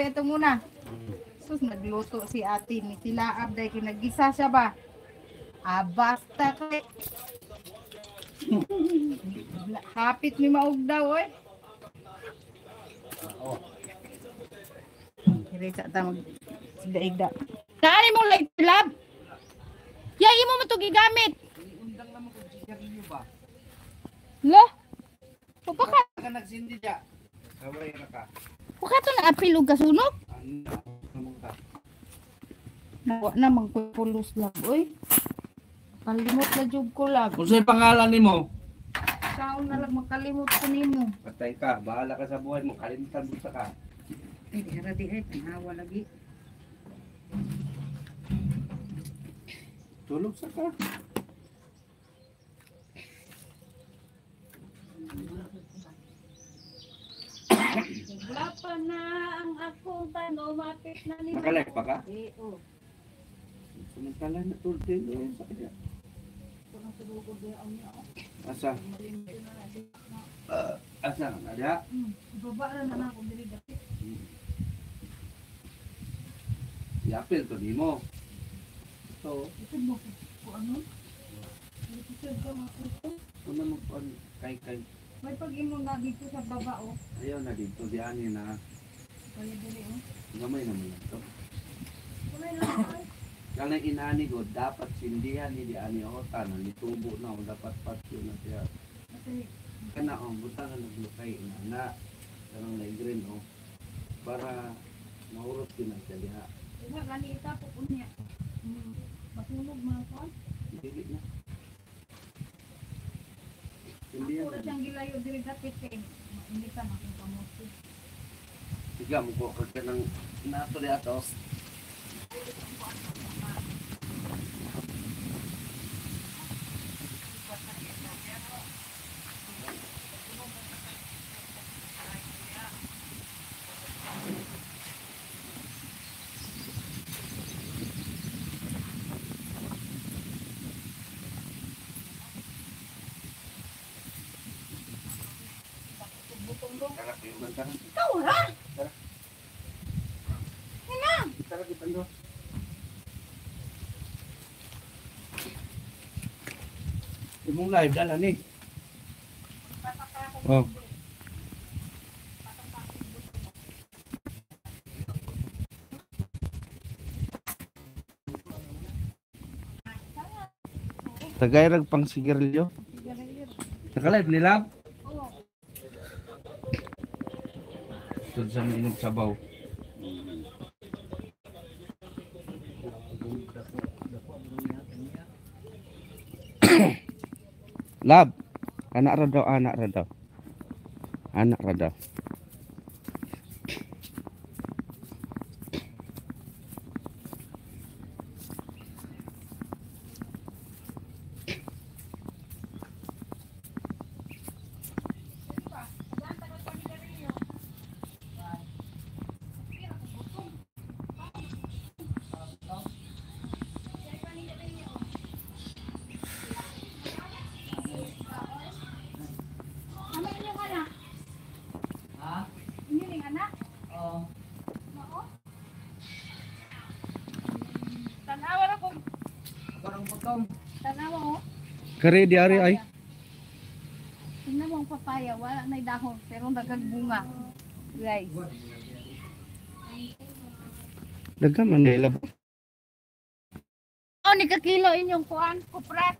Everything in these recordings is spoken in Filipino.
ito muna. Sus, nagluto si ate ni Tilaab dahil kinagisa siya ba? Basta kay. Hapit ni maog daw, oy. Kira sa tamag sigda-igda. Kani mo like lab? Yai mo to gigamit. Undang naman ko sigarilyo ba? La. Pupaka. Ka nagsindi dia. Sabay na ka. Puka to na apil ug kasunog. Ano ka? Nawa na magpupulos lang, oy. Kalimot na jud ko lang. Unsay pangalan nimo? Saon na lang makalimot ko nimo. Patay ka, bahala ka sa buhay mo, kalimutan mo sa ka. Ay, dira di ay tanawa lagi. Tulog sa ka. Wala pa na ang akong tanong, mapit na ni. Nakalike pa ka? Oo. Samantala na tulog din eh. Sa kanya. Asa? Asa? Ada? Baba na na ako diri dati. Yapil to nimo. So, Ito mo ko ano? Ito ka makuto. ano mo kay May pag-imo na dito sa baba oh. ayaw na dito di ani na Kaya dali oh. gamay naman ito. Kulay lang ay. Kana inani go dapat sindihan ni di ani hotan ni tubo na o dapat patyo na siya. Kasi Kana ang butangan naglukay na kanang na green o para mahurot din ang siya diha. wala gani ita po unya. Masunog man ko. Dili na. Sindihan. Pura siyang gilayo diri dati kay mainitan akong kamote. Tiga mo ko ka ng nato di ato. Tara, yung tara. Ikaw ha? Tara. Hinang! Tara kita ndo. Imong live dala ni. Oh. Tagayrag pang sigarilyo. Naka-live nila. Oo. Tud sa minog sabaw. Lab. Anak ra daw, anak ra daw. Anak ra daw. Ano inyong anak? Ha? Inyo ning anak? Oo. Oo. Tanawa na ko. Parang pagkam. Tanawa oh. Kare di ari ay. Tingnan mo ang papaya, wala na dahon, pero nagagbunga. Guys. Daghan man nila. Oh, ni kakilo inyong kuan, kuprat.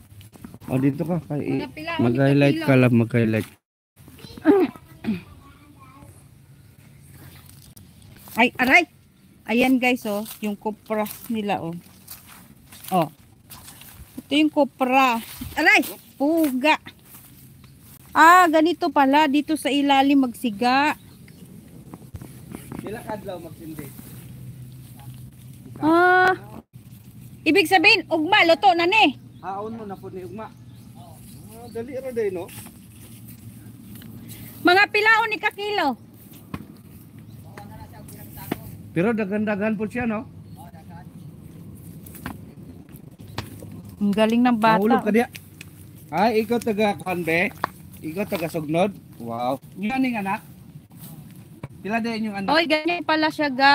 Oh dito ka kay Mga pila, mag-highlight ka lang, mag-highlight. Ay, aray. Ayan guys, oh, yung kopra nila, oh. Oh. Ito yung kopra. Aray, puga. Ganito pala, dito sa ilalim magsiga. Pila kadlaw magsindi. Ibig sabihin, ugma, luto na ni. Haon mo na po ni ugma. Dali ra day no. Mga pilaon ni kakilo. Pero dagan-dagan po siya no. Ang galing ng Mahulog ka bata. diya. Ay, ikaw taga kuan be. Ikaw taga sugnod. Wow. Nga ning anak. Pila din yung anak. Okay, ganyan pala siya guys.